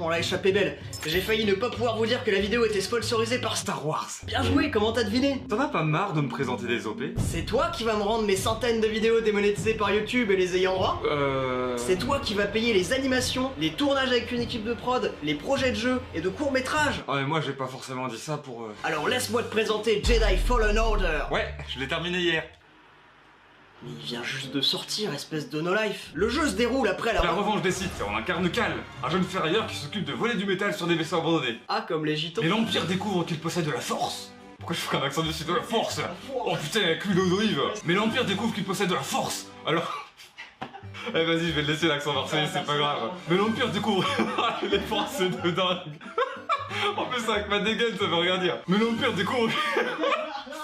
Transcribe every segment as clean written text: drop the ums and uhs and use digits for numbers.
on l'a échappé belle. J'ai failli ne pas pouvoir vous dire que la vidéo était sponsorisée par Star Wars. Bien joué, comment t'as deviné? T'en as pas marre de me présenter des OP? C'est toi qui vas me rendre mes centaines de vidéos démonétisées par YouTube et les ayants droit? C'est toi qui vas payer les animations, les tournages avec une équipe de prod, les projets de jeux et de courts-métrages. Ah mais moi j'ai pas forcément dit ça pour... Alors laisse-moi te présenter Jedi Fallen Order. Ouais, je l'ai terminé hier. Mais il vient juste de sortir, espèce de no-life. Le jeu se déroule après la... La revanche des Sith, on incarne Cal, un jeune ferrailleur qui s'occupe de voler du métal sur des vaisseaux abandonnés. Ah, comme les gitans. Et l'Empire découvre qu'il possède de la force. Pourquoi je fais un accent dessus de la force? Oh putain, avec l'huile d'olive. Mais l'Empire découvre qu'il possède de la force. Alors... Eh vas-y, je vais le laisser l'accent marseillais, c'est pas grave. Mais l'Empire découvre... les forces de dingue. En plus avec ma dégaine, ça veut rien dire. Mais l'Empire découvre...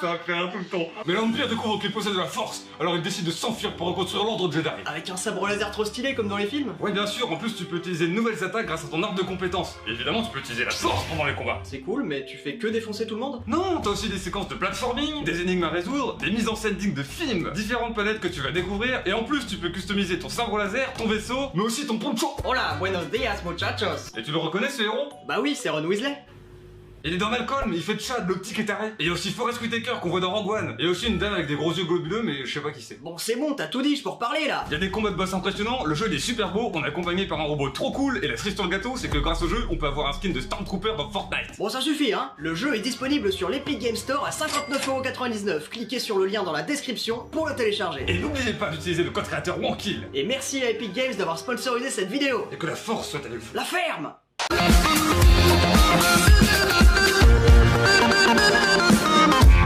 Ça va faire tout le temps. Mais l'Empire découvre qu'il possède de la force, alors il décide de s'enfuir pour reconstruire l'ordre Jedi. Avec un sabre laser trop stylé comme dans les films? Ouais bien sûr, en plus tu peux utiliser de nouvelles attaques grâce à ton arbre de compétences. Et évidemment tu peux utiliser la force pendant les combats. C'est cool, mais tu fais que défoncer tout le monde? Non, t'as aussi des séquences de platforming, des énigmes à résoudre, des mises en scène dignes de films, différentes planètes que tu vas découvrir, et en plus tu peux customiser ton sabre laser, ton vaisseau, mais aussi ton poncho. Hola, buenos dias muchachos. Et tu le reconnais ce héros? Bah oui, c'est Ron Weasley. Il est dans Malcolm, il fait Chad, le petit qui est taré. Et il y a aussi Forest Whitaker qu'on voit dans Rogue One. Et aussi une dame avec des gros yeux globuleux, mais je sais pas qui c'est. Bon, c'est bon, t'as tout dit, je peux reparler là. Il y a des combats de boss impressionnants, le jeu il est super beau, on est accompagné par un robot trop cool, et la cerise sur le gâteau, c'est que grâce au jeu, on peut avoir un skin de Stormtrooper dans Fortnite. Bon, ça suffit, hein. Le jeu est disponible sur l'Epic Game Store à 59,99€. Cliquez sur le lien dans la description pour le télécharger. Et n'oubliez pas d'utiliser le code créateur Wankill. Et merci à Epic Games d'avoir sponsorisé cette vidéo. Et que la force soit avec vous. La ferme.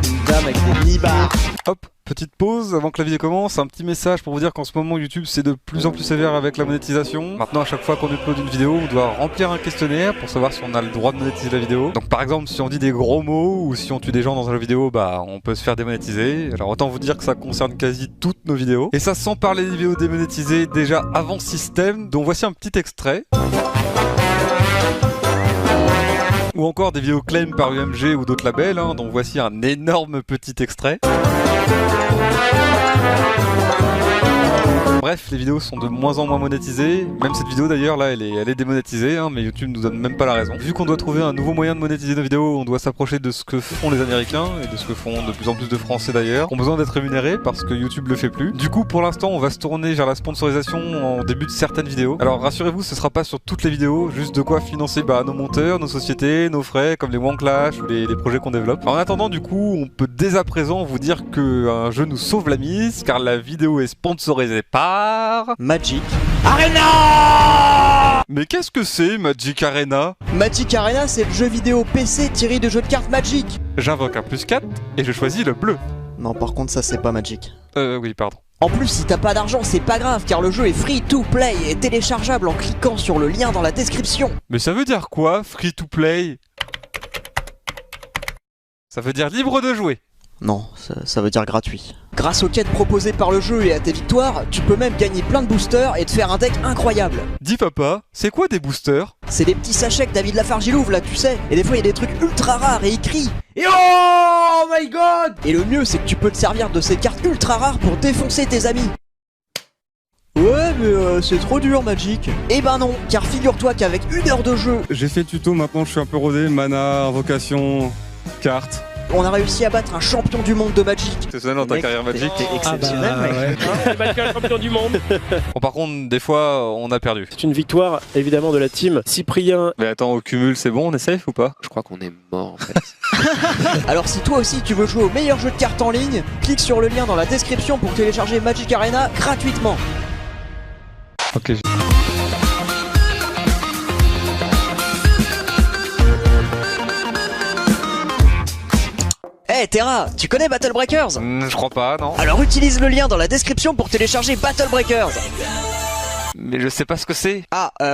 Une dame avec des mini-bars. Hop, petite pause avant que la vidéo commence, un petit message pour vous dire qu'en ce moment YouTube c'est de plus en plus sévère avec la monétisation. Maintenant à chaque fois qu'on upload une vidéo, on doit remplir un questionnaire pour savoir si on a le droit de monétiser la vidéo. Donc par exemple si on dit des gros mots ou si on tue des gens dans la vidéo, bah on peut se faire démonétiser. Alors autant vous dire que ça concerne quasi toutes nos vidéos. Et ça sans parler des vidéos démonétisées déjà avant système, dont voici un petit extrait. Ou encore des vidéos claim par UMG ou d'autres labels, hein, dont voici un énorme petit extrait. Bref, les vidéos sont de moins en moins monétisées. Même cette vidéo d'ailleurs, là, elle est démonétisée, hein, mais YouTube nous donne même pas la raison. Vu qu'on doit trouver un nouveau moyen de monétiser nos vidéos, on doit s'approcher de ce que font les Américains, et de ce que font de plus en plus de Français d'ailleurs, qui ont besoin d'être rémunérés parce que YouTube le fait plus. Du coup, pour l'instant, on va se tourner vers la sponsorisation en début de certaines vidéos. Alors rassurez-vous, ce sera pas sur toutes les vidéos, juste de quoi financer nos monteurs, nos sociétés, nos frais, comme les Wanclash ou les projets qu'on développe. En attendant, du coup, on peut dès à présent vous dire qu'un jeu nous sauve la mise, car la vidéo est sponsorisée par... Magic Arena. Mais qu'est-ce que c'est Magic Arena? Magic Arena, c'est le jeu vidéo PC tiré de jeux de cartes Magic. J'invoque un +4 et je choisis le bleu. Non, par contre, ça c'est pas Magic. Oui, pardon. En plus, si t'as pas d'argent, c'est pas grave, car le jeu est free to play et téléchargeable en cliquant sur le lien dans la description. Mais ça veut dire quoi, free to play? Ça veut dire libre de jouer. Non, ça veut dire gratuit. Grâce aux quêtes proposées par le jeu et à tes victoires, tu peux même gagner plein de boosters et te faire un deck incroyable. Dis papa, c'est quoi des boosters? C'est des petits sachets que David Lafarge il ouvre là, tu sais. Et des fois il y a des trucs ultra rares et il crie et oh my god. Et le mieux c'est que tu peux te servir de ces cartes ultra rares pour défoncer tes amis. Ouais mais c'est trop dur Magic. Eh ben non, car figure-toi qu'avec 1 heure de jeu... J'ai fait le tuto, maintenant je suis un peu rodé, mana, invocation, carte. On a réussi à battre un champion du monde de Magic. C'est ça dans ta carrière Magic? T'es exceptionnel mec. C'est battu un champion du monde. Bon par contre, des fois, on a perdu. C'est une victoire évidemment de la team Cyprien. Mais attends, au cumul, c'est bon, on est safe ou pas? Je crois qu'on est mort en fait. Alors si toi aussi tu veux jouer au meilleur jeu de cartes en ligne, clique sur le lien dans la description pour télécharger Magic Arena gratuitement. Ok. Hey Terra, tu connais Battle Breakers? Je crois pas, non. Alors utilise le lien dans la description pour télécharger Battle Breakers. Mais je sais pas ce que c'est.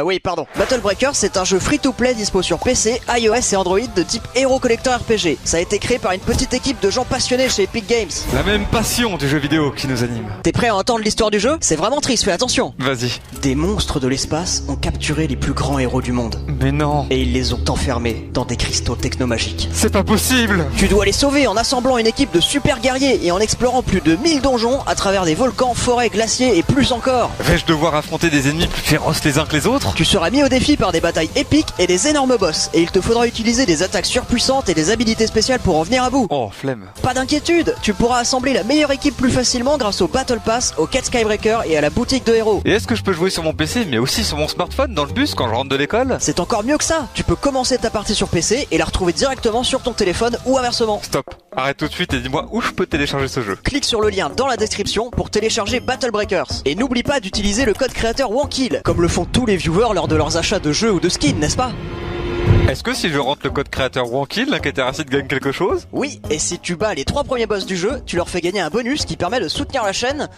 Oui, pardon. Battle Breakers, c'est un jeu free-to-play dispo sur PC, iOS et Android de type Hero Collector RPG. Ça a été créé par une petite équipe de gens passionnés chez Epic Games. La même passion du jeu vidéo qui nous anime. T'es prêt à entendre l'histoire du jeu? C'est vraiment triste, fais attention. Vas-y. Des monstres de l'espace ont capturé les plus grands héros du monde. Mais non. Et ils les ont enfermés dans des cristaux technomagiques. C'est pas possible. Tu dois les sauver en assemblant une équipe de super guerriers et en explorant plus de 1000 donjons à travers des volcans, forêts, glaciers et plus encore. Vais-je devoir affronter affronter des ennemis plus féroces les uns que les autres. Tu seras mis au défi par des batailles épiques et des énormes boss, et il te faudra utiliser des attaques surpuissantes et des habilités spéciales pour en venir à bout. Oh, flemme. Pas d'inquiétude, tu pourras assembler la meilleure équipe plus facilement grâce au Battle Pass, au quête Skybreaker et à la boutique de héros. Et est-ce que je peux jouer sur mon PC mais aussi sur mon smartphone dans le bus quand je rentre de l'école? C'est encore mieux que ça, tu peux commencer ta partie sur PC et la retrouver directement sur ton téléphone ou inversement. Stop, arrête tout de suite et dis-moi où je peux télécharger ce jeu. Clique sur le lien dans la description pour télécharger Battle Breakers. Et n'oublie pas d'utiliser le code créateur Wankill, comme le font tous les viewers lors de leurs achats de jeux ou de skins, n'est-ce pas? Est-ce que si je rentre le code créateur Wankill, l'Inquêteracide gagne quelque chose? Oui, et si tu bats les 3 premiers boss du jeu, tu leur fais gagner un bonus qui permet de soutenir la chaîne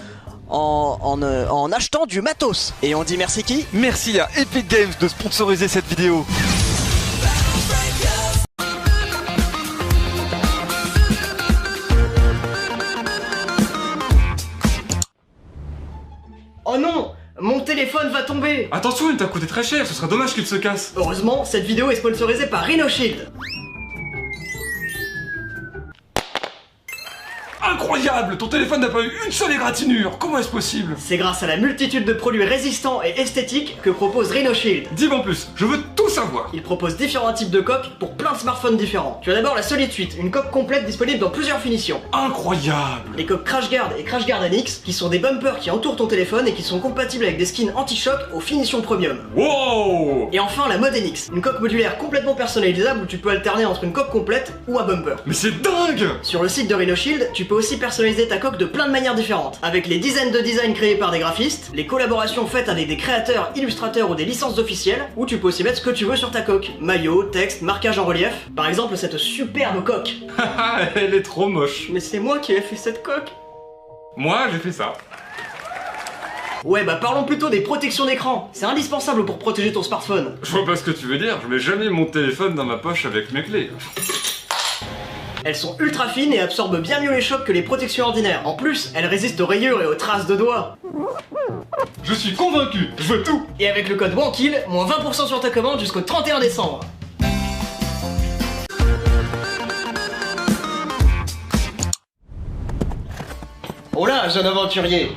en achetant du matos. Et on dit merci qui? Merci à Epic Games de sponsoriser cette vidéo. Oh non! Mon téléphone va tomber! Attention, il t'a coûté très cher, ce serait dommage qu'il se casse. Heureusement, cette vidéo est sponsorisée par Rhino Shield. Incroyable! Ton téléphone n'a pas eu une seule égratignure! Comment est-ce possible? C'est grâce à la multitude de produits résistants et esthétiques que propose Rhino Shield. Dis-moi en plus, je veux tout savoir! Il propose différents types de coques pour plein de smartphones différents. Tu as d'abord la Solid Suite, une coque complète disponible dans plusieurs finitions. Incroyable! Les coques Crash Guard et Crash Guard NX, qui sont des bumpers qui entourent ton téléphone et qui sont compatibles avec des skins anti-choc aux finitions premium. Wow! Et enfin la mode NX, une coque modulaire complètement personnalisable où tu peux alterner entre une coque complète ou un bumper. Mais c'est dingue! Sur le site de Rhino Shield, tu peux aussi personnaliser ta coque de plein de manières différentes, avec les dizaines de designs créés par des graphistes, les collaborations faites avec des créateurs, illustrateurs ou des licences officielles, où tu peux aussi mettre ce que tu veux sur ta coque. Maillot, texte, marquage en relief, par exemple cette superbe coque. Haha, elle est trop moche. Mais c'est moi qui ai fait cette coque. Moi, j'ai fait ça. Ouais bah parlons plutôt des protections d'écran, c'est indispensable pour protéger ton smartphone. Je vois pas ce que tu veux dire, je mets jamais mon téléphone dans ma poche avec mes clés. Elles sont ultra fines et absorbent bien mieux les chocs que les protections ordinaires. En plus, elles résistent aux rayures et aux traces de doigts. Je suis convaincu, je veux tout. Et avec le code WANKILL, moins 20% sur ta commande jusqu'au 31 décembre. Oh là, jeune aventurier!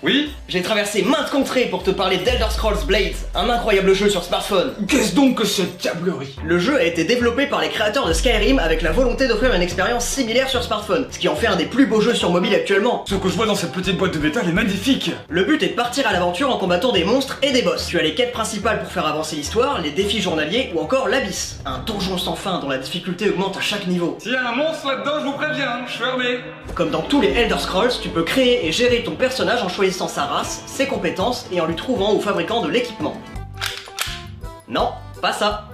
Oui? J'ai traversé maintes contrées pour te parler d'Elder Scrolls Blades, un incroyable jeu sur smartphone. Qu'est-ce donc que cette diablerie? Le jeu a été développé par les créateurs de Skyrim avec la volonté d'offrir une expérience similaire sur smartphone, ce qui en fait un des plus beaux jeux sur mobile actuellement. Ce que je vois dans cette petite boîte de métal est magnifique. Le but est de partir à l'aventure en combattant des monstres et des boss. Tu as les quêtes principales pour faire avancer l'histoire, les défis journaliers ou encore l'Abysse, un donjon sans fin dont la difficulté augmente à chaque niveau. S'il y a un monstre là-dedans, je vous préviens, je suis armé. Comme dans tous les Elder Scrolls, tu peux créer et gérer ton personnage en choisissant sa race, ses compétences et en lui trouvant au fabricant de l'équipement. Non, pas ça.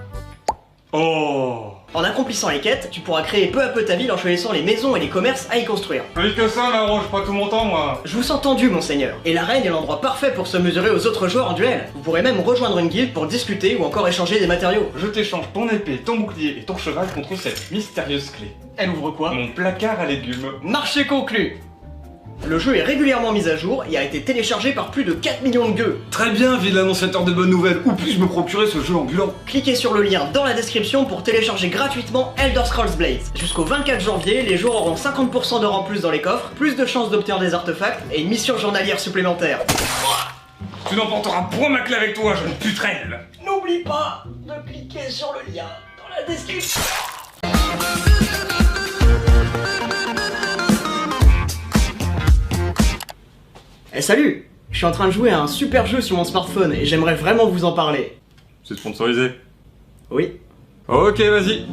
Oh. En accomplissant les quêtes, tu pourras créer peu à peu ta ville en choisissant les maisons et les commerces à y construire. Plus que ça, m'arrange pas tout mon temps, moi. Je vous sens tendu, monseigneur. Et l'arène est l'endroit parfait pour se mesurer aux autres joueurs en duel. Vous pourrez même rejoindre une guilde pour discuter ou encore échanger des matériaux. Je t'échange ton épée, ton bouclier et ton cheval contre cette mystérieuse clé. Elle ouvre quoi? Mon placard à légumes. Marché conclu. Le jeu est régulièrement mis à jour et a été téléchargé par plus de 4 millions de gueux. Très bien, ville annonciateur de bonnes nouvelles. Où puis-je me procurer ce jeu ambulant? Cliquez sur le lien dans la description pour télécharger gratuitement Elder Scrolls Blades. Jusqu'au 24 janvier, les joueurs auront 50% d'or en plus dans les coffres, plus de chances d'obtenir des artefacts et une mission journalière supplémentaire. Tu n'emporteras point ma clé avec toi, jeune putrelle. N'oublie pas de cliquer sur le lien dans la description. Eh salut! Je suis en train de jouer à un super jeu sur mon smartphone et j'aimerais vraiment vous en parler. C'est sponsorisé. Oui. Ok, vas-y.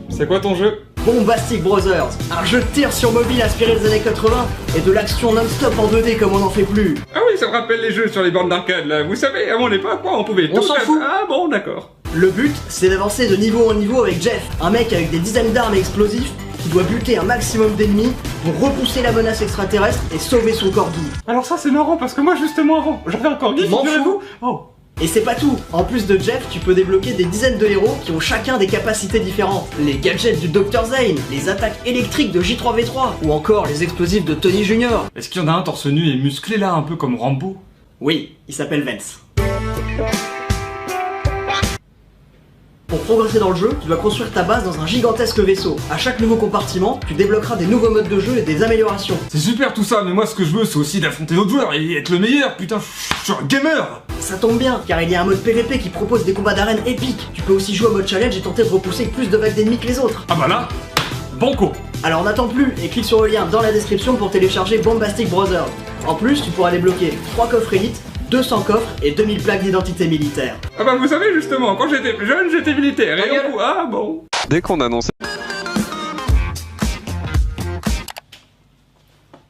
C'est quoi ton jeu? Bombastic Brothers, un jeu de tir sur mobile inspiré des années 80 et de l'action non-stop en 2D comme on n'en fait plus. Ah oui, ça me rappelle les jeux sur les bornes d'arcade là. Vous savez, à mon époque, on pouvait On tout s'en faire. fout. Ah bon, d'accord. Le but, c'est d'avancer de niveau en niveau avec Jeff, un mec avec des dizaines d'armes et explosifs qui doit buter un maximum d'ennemis pour repousser la menace extraterrestre et sauver son corgi. Alors ça c'est marrant parce que moi justement avant, j'avais un corgi, M'en figurez-vous. Oh. Et c'est pas tout, en plus de Jeff, tu peux débloquer des dizaines de héros qui ont chacun des capacités différentes. Les gadgets du Dr Zane, les attaques électriques de J3V3, ou encore les explosifs de Tony Jr. Est-ce qu'il y en a un torse nu et musclé là, un peu comme Rambo? Oui, il s'appelle Vance. Pour progresser dans le jeu, tu dois construire ta base dans un gigantesque vaisseau. À chaque nouveau compartiment, tu débloqueras des nouveaux modes de jeu et des améliorations. C'est super tout ça, mais moi ce que je veux c'est aussi d'affronter d'autres joueurs et être le meilleur, putain, je suis un gamer. Ça tombe bien, car il y a un mode PVP qui propose des combats d'arène épiques. Tu peux aussi jouer au mode challenge et tenter de repousser plus de vagues d'ennemis que les autres. Ah bah là, banco. Alors n'attends plus et clique sur le lien dans la description pour télécharger Bombastic Brothers. En plus, tu pourras débloquer 3 coffres élites, 200 coffres et 2000 plaques d'identité militaire. Ah bah vous savez justement, quand j'étais plus jeune, j'étais militaire et du coup, ah bon. Dès qu'on annonce.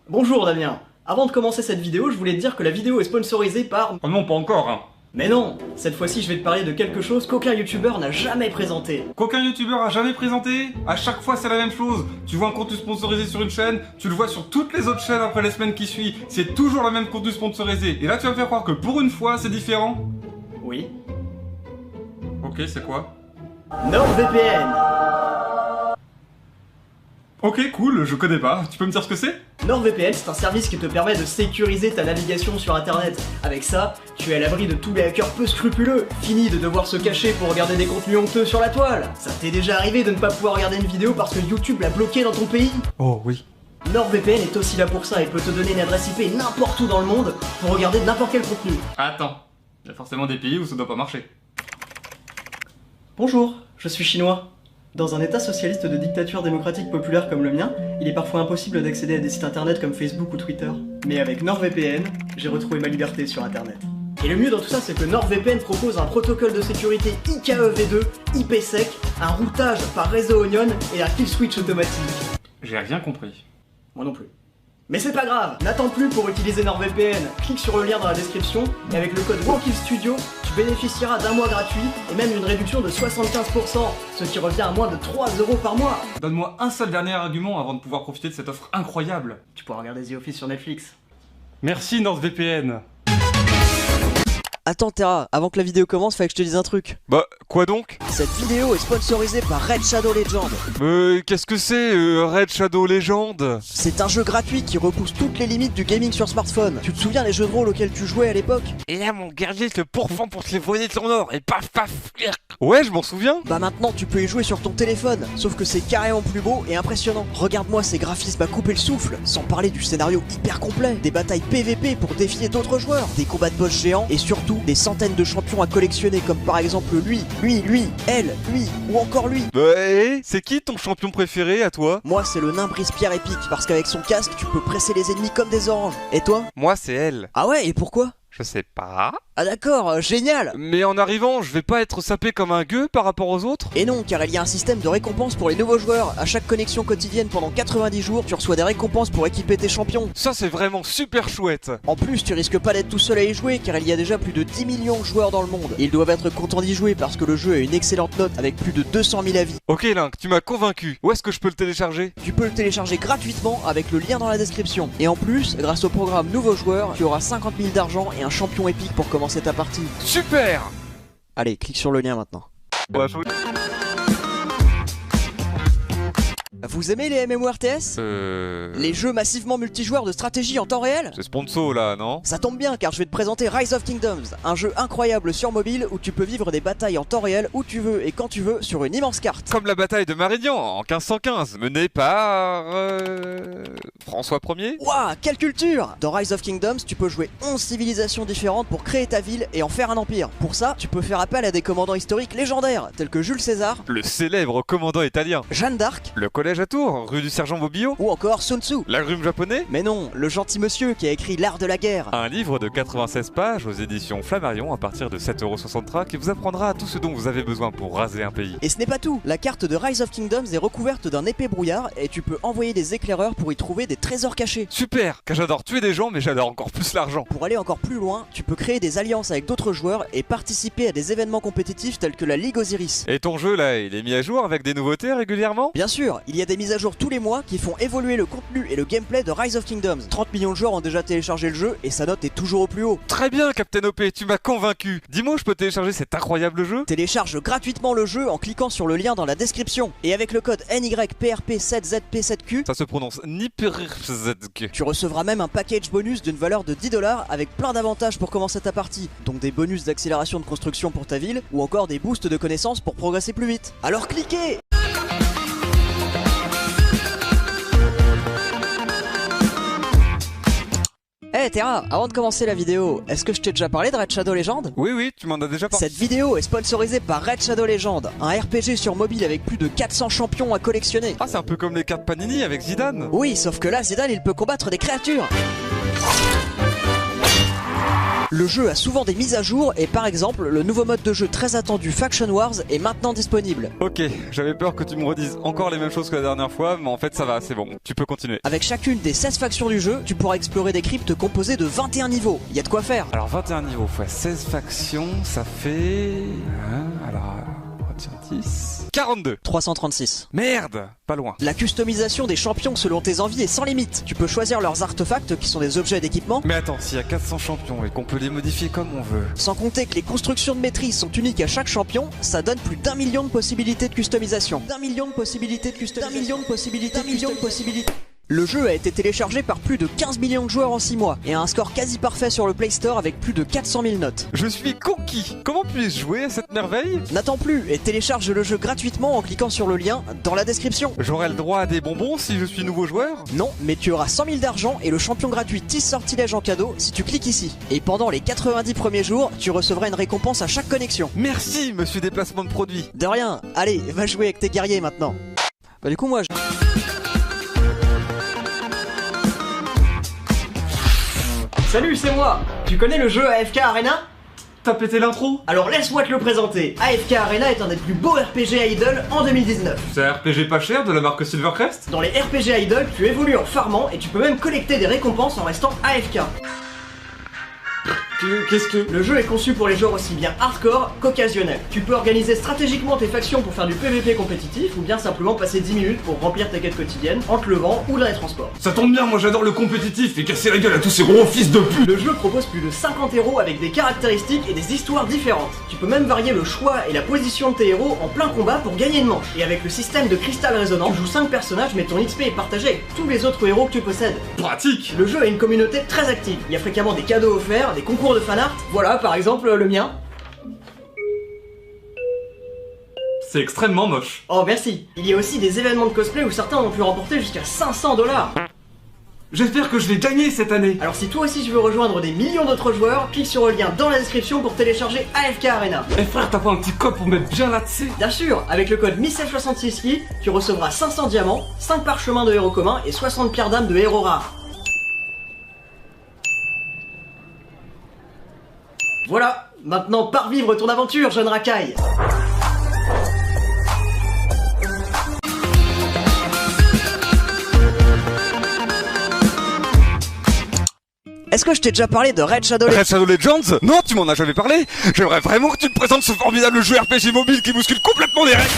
Bonjour Damien. Avant de commencer cette vidéo, je voulais te dire que la vidéo est sponsorisée par... Oh non, pas encore, hein. Mais non, cette fois-ci je vais te parler de quelque chose qu'aucun youtubeur n'a jamais présenté. Qu'aucun youtubeur a jamais présenté. À chaque fois c'est la même chose. Tu vois un contenu sponsorisé sur une chaîne, tu le vois sur toutes les autres chaînes après les semaines qui suivent. C'est toujours le même contenu sponsorisé. Et là tu vas me faire croire que pour une fois c'est différent. Oui. Ok, c'est quoi? NordVPN. Ok, cool, je connais pas. Tu peux me dire ce que c'est? NordVPN, c'est un service qui te permet de sécuriser ta navigation sur internet. Avec ça, tu es à l'abri de tous les hackers peu scrupuleux. Fini de devoir se cacher pour regarder des contenus honteux sur la toile. Ça t'est déjà arrivé de ne pas pouvoir regarder une vidéo parce que YouTube l'a bloqué dans ton pays? Oh oui. NordVPN est aussi là pour ça et peut te donner une adresse IP n'importe où dans le monde pour regarder n'importe quel contenu. Attends, il y a forcément des pays où ça doit pas marcher. Bonjour, je suis chinois. Dans un état socialiste de dictature démocratique populaire comme le mien, il est parfois impossible d'accéder à des sites internet comme Facebook ou Twitter. Mais avec NordVPN, j'ai retrouvé ma liberté sur internet. Et le mieux dans tout ça, c'est que NordVPN propose un protocole de sécurité IKEv2, IPsec, un routage par réseau Onion et un kill switch automatique. J'ai rien compris. Moi non plus. Mais c'est pas grave, n'attends plus pour utiliser NordVPN. Clique sur le lien dans la description et avec le code WORKILLStudio, tu bénéficieras d'un mois gratuit et même une réduction de 75%, ce qui revient à moins de 3 € par mois. Donne-moi un seul dernier argument avant de pouvoir profiter de cette offre incroyable. Tu pourras regarder The Office sur Netflix. Merci NordVPN. Attends Terra, avant que la vidéo commence, fallait que je te dise un truc. Bah, quoi donc? Cette vidéo est sponsorisée par Red Shadow Legend. Qu'est-ce que c'est, Red Shadow Legend? C'est un jeu gratuit qui repousse toutes les limites du gaming sur smartphone. Tu te souviens des jeux de rôle auxquels tu jouais à l'époque? Et là, mon guerrier se pourfend pour te les voler de ton or, et paf paf. Ouais, je m'en souviens. Bah maintenant tu peux y jouer sur ton téléphone, sauf que c'est carrément plus beau et impressionnant. Regarde-moi ces graphismes à couper le souffle, sans parler du scénario hyper complet, des batailles PVP pour défier d'autres joueurs, des combats de boss géants et surtout des centaines de champions à collectionner comme par exemple lui, elle, lui ou encore lui. C'est qui ton champion préféré à toi? Moi c'est le nain brise-pierre épique parce qu'avec son casque tu peux presser les ennemis comme des oranges. Et toi? Moi c'est elle. Ah ouais, et pourquoi? Je sais pas. Ah d'accord, génial! Mais en arrivant, je vais pas être sapé comme un gueux par rapport aux autres? Et non, car il y a un système de récompense pour les nouveaux joueurs. À chaque connexion quotidienne pendant 90 jours, tu reçois des récompenses pour équiper tes champions. Ça c'est vraiment super chouette. En plus, tu risques pas d'être tout seul à y jouer, car il y a déjà plus de 10 millions de joueurs dans le monde. Et ils doivent être contents d'y jouer parce que le jeu a une excellente note avec plus de 200 000 avis. Ok Link, tu m'as convaincu. Où est-ce que je peux le télécharger? Tu peux le télécharger gratuitement avec le lien dans la description. Et en plus, grâce au programme Nouveaux Joueurs, tu auras 50 000 d'argent et un champion épique pour commencer ta partie. Super! Allez, clique sur le lien maintenant. Vous aimez les MMORTS? Les jeux massivement multijoueurs de stratégie en temps réel? C'est sponsor là, non? Ça tombe bien car je vais te présenter Rise of Kingdoms, un jeu incroyable sur mobile où tu peux vivre des batailles en temps réel où tu veux et quand tu veux sur une immense carte. Comme la bataille de Méridian en 1515, menée par... François Ier? Ouah, quelle culture! Dans Rise of Kingdoms, tu peux jouer 11 civilisations différentes pour créer ta ville et en faire un empire. Pour ça, tu peux faire appel à des commandants historiques légendaires tels que Jules César, Le célèbre commandant italien. Jeanne d'Arc Le collège à Tours, rue du Sergent Bobillot. ou encore Sun Tzu. L'agrume japonais. Mais non, le gentil monsieur qui a écrit L'Art de la guerre. Un livre de 96 pages aux éditions Flammarion à partir de 7,63€ qui vous apprendra tout ce dont vous avez besoin pour raser un pays. Et ce n'est pas tout, la carte de Rise of Kingdoms est recouverte d'un épais brouillard et tu peux envoyer des éclaireurs pour y trouver des trésors cachés. Super, car j'adore tuer des gens mais j'adore encore plus l'argent. Pour aller encore plus loin, tu peux créer des alliances avec d'autres joueurs et participer à des événements compétitifs tels que la Ligue Osiris. Et ton jeu là, il est mis à jour avec des nouveautés régulièrement? Bien sûr, il y a y a des mises à jour tous les mois qui font évoluer le contenu et le gameplay de Rise of Kingdoms. 30 millions de joueurs ont déjà téléchargé le jeu et sa note est toujours au plus haut. Très bien, Captain OP, tu m'as convaincu. Dis-moi, je peux télécharger cet incroyable jeu? Télécharge gratuitement le jeu en cliquant sur le lien dans la description. Et avec le code NYPRP7ZP7Q, Ça se prononce NYPRP7Q. tu recevras même un package bonus d'une valeur de 10$ avec plein d'avantages pour commencer ta partie. Donc des bonus d'accélération de construction pour ta ville ou encore des boosts de connaissances pour progresser plus vite. Alors cliquez! Eh Terra, avant de commencer la vidéo, est-ce que je t'ai déjà parlé de Raid Shadow Legends? Oui, tu m'en as déjà parlé. Cette vidéo est sponsorisée par Raid Shadow Legends, un RPG sur mobile avec plus de 400 champions à collectionner. Ah, c'est un peu comme les cartes Panini avec Zidane. Oui, sauf que là, Zidane, il peut combattre des créatures. Le jeu a souvent des mises à jour et par exemple, le nouveau mode de jeu très attendu Faction Wars est maintenant disponible. Ok, j'avais peur que tu me redises encore les mêmes choses que la dernière fois, mais en fait ça va, c'est bon, tu peux continuer. Avec chacune des 16 factions du jeu, tu pourras explorer des cryptes composées de 21 niveaux. Y a de quoi faire. Alors 21 niveaux fois 16 factions, ça fait... alors... Tiens, 10... 42. 336. Merde, pas loin. La customisation des champions selon tes envies est sans limite. Tu peux choisir leurs artefacts qui sont des objets d'équipement. Mais attends, s'il y a 400 champions et qu'on peut les modifier comme on veut... Sans compter que les constructions de maîtrise sont uniques à chaque champion, ça donne plus d'1 million de possibilités de customisation. D'1 million de possibilités de customisation. D'1 million de possibilités. D'1 million de possibilités. Le jeu a été téléchargé par plus de 15 millions de joueurs en 6 mois et a un score quasi parfait sur le Play Store avec plus de 400 000 notes. Je suis conquis. Comment puis-je jouer à cette merveille? N'attends plus et télécharge le jeu gratuitement en cliquant sur le lien dans la description. J'aurai le droit à des bonbons si je suis nouveau joueur? Non, mais tu auras 100 000 d'argent et le champion gratuit 10 sortilèges en cadeau si tu cliques ici. Et pendant les 90 premiers jours, tu recevras une récompense à chaque connexion. Merci, monsieur déplacement de produits. De rien, allez, va jouer avec tes guerriers maintenant. Bah du coup moi je... Salut, c'est moi. Tu connais le jeu AFK Arena? T'as pété l'intro? Alors laisse-moi te le présenter. AFK Arena est un des plus beaux RPG idle en 2019. C'est un RPG pas cher de la marque Silvercrest? Dans les RPG idle, tu évolues en farmant et tu peux même collecter des récompenses en restant AFK. Qu'est-ce que... Le jeu est conçu pour les joueurs aussi bien hardcore qu'occasionnels. Tu peux organiser stratégiquement tes factions pour faire du PVP compétitif ou bien simplement passer 10 minutes pour remplir tes quêtes quotidiennes en te levant ou dans les transports. Ça tombe bien, moi j'adore le compétitif et casser la gueule à tous ces gros fils de pute. Le jeu propose plus de 50 héros avec des caractéristiques et des histoires différentes. Tu peux même varier le choix et la position de tes héros en plein combat pour gagner une manche. Et avec le système de cristal résonnant, tu joues 5 personnages mais ton XP est partagé avec tous les autres héros que tu possèdes. Pratique. Le jeu a une communauté très active. Il y a fréquemment des cadeaux offerts, des concours de fanart. Voilà par exemple le mien. C'est extrêmement moche. Oh merci. Il y a aussi des événements de cosplay où certains ont pu remporter jusqu'à 500 $. J'espère que je vais gagner cette année. Alors si toi aussi tu veux rejoindre des millions d'autres joueurs, clique sur le lien dans la description pour télécharger AFK Arena. Eh frère, t'as pas un petit code pour mettre bien là-dessus? Bien sûr, avec le code MISSEL66 tu recevras 500 diamants, 5 parchemins de héros communs et 60 pierres d'âme de héros rares. Voilà, maintenant pars vivre ton aventure, jeune racaille. Est-ce que je t'ai déjà parlé de Raid Shadow Legends? Raid Shadow Legends? Non, tu m'en as jamais parlé. J'aimerais vraiment que tu me présentes ce formidable jeu RPG mobile qui bouscule complètement les règles.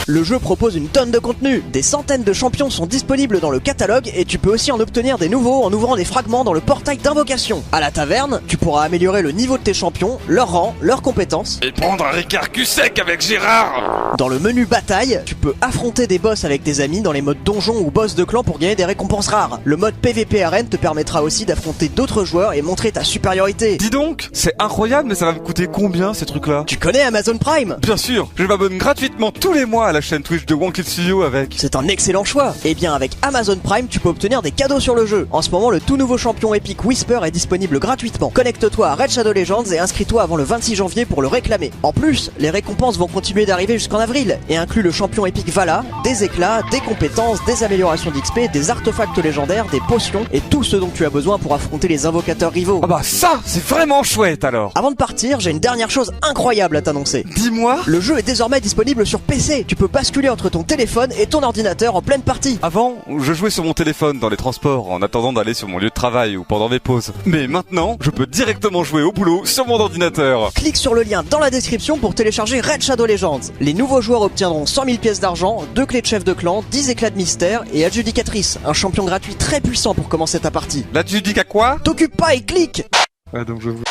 Le jeu propose une tonne de contenu, des centaines de champions sont disponibles dans le catalogue et tu peux aussi en obtenir des nouveaux en ouvrant des fragments dans le portail d'invocation. À la taverne, tu pourras améliorer le niveau de tes champions, leur rang, leurs compétences. Et prendre un Ricard cul sec avec Gérard. Dans le menu bataille, tu peux affronter des boss avec tes amis dans les modes donjon ou boss de clan pour gagner des récompenses rares. Le mode PVP Arène te permettra aussi d'affronter d'autres joueurs et montrer ta supériorité. Dis donc, c'est incroyable, mais ça va me coûter combien ces trucs-là? Tu connais Amazon Prime? Bien sûr, je m'abonne gratuitement tous les mois à la chaîne Twitch de Wonky Studio avec. C'est un excellent choix. Et bien avec Amazon Prime, tu peux obtenir des cadeaux sur le jeu. En ce moment, le tout nouveau champion épique Whisper est disponible gratuitement. Connecte-toi à Raid Shadow Legends et inscris-toi avant le 26 janvier pour le réclamer. En plus, les récompenses vont continuer d'arriver jusqu'en avril et incluent le champion épique Vala, des éclats, des compétences, des améliorations d'XP, des artefacts légendaires, des potions et tout ce dont tu as besoin pour affronter les invocations invocateurs rivaux. Ah bah ça, c'est vraiment chouette alors. Avant de partir, j'ai une dernière chose incroyable à t'annoncer. Dis-moi. Le jeu est désormais disponible sur PC. Tu peux basculer entre ton téléphone et ton ordinateur en pleine partie. Avant, je jouais sur mon téléphone dans les transports en attendant d'aller sur mon lieu de travail ou pendant mes pauses. Mais maintenant, je peux directement jouer au boulot sur mon ordinateur. Clique sur le lien dans la description pour télécharger Raid Shadow Legends. Les nouveaux joueurs obtiendront 100 000 pièces d'argent, 2 clés de chef de clan, 10 éclats de mystère et Adjudicatrice, un champion gratuit très puissant pour commencer ta partie. L'adjudic à quoi? T'occupe pas et clique. Ouais, donc je vous...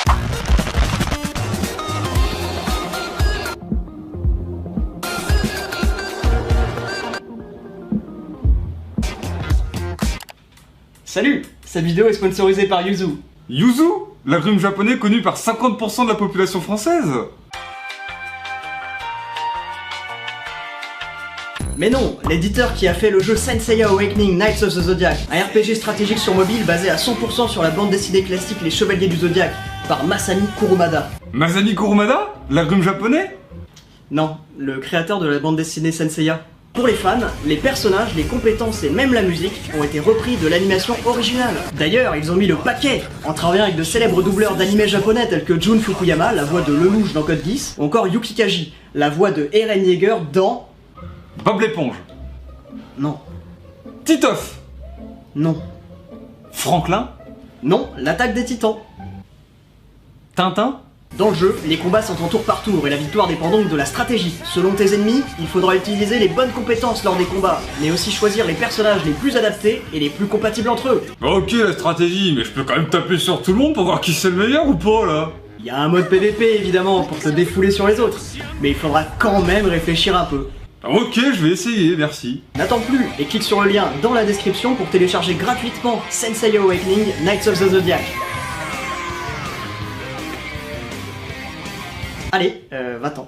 Salut! Cette vidéo est sponsorisée par Yuzu. Yuzu, l'agrume japonais connu par 50% de la population française. Mais non, l'éditeur qui a fait le jeu Senseiya Awakening Knights of the Zodiac, un RPG stratégique sur mobile basé à 100% sur la bande dessinée classique Les Chevaliers du Zodiac, par Masami Kurumada. Masami Kurumada? L'agrume japonais? Non, le créateur de la bande dessinée Senseiya. Pour les fans, les personnages, les compétences et même la musique ont été repris de l'animation originale. D'ailleurs, ils ont mis le paquet en travaillant avec de célèbres doubleurs d'animés japonais tels que Jun Fukuyama, la voix de Lelouch dans Code Geass, ou encore Yuki Kaji, la voix de Eren Yeager dans... Bob l'éponge. Non. Titoff. Non. Franklin. Non, l'attaque des titans. Tintin. Dans le jeu, les combats sont en tour par tour et la victoire dépend donc de la stratégie. Selon tes ennemis, il faudra utiliser les bonnes compétences lors des combats, mais aussi choisir les personnages les plus adaptés et les plus compatibles entre eux. Ok la stratégie, mais je peux quand même taper sur tout le monde pour voir qui c'est le meilleur ou pas là? Il y a un mode PVP évidemment pour se défouler sur les autres, mais il faudra quand même réfléchir un peu. Ok, je vais essayer, merci. N'attends plus et clique sur le lien dans la description pour télécharger gratuitement Senseiya Awakening Knights of the Zodiac. Allez, va-t'en.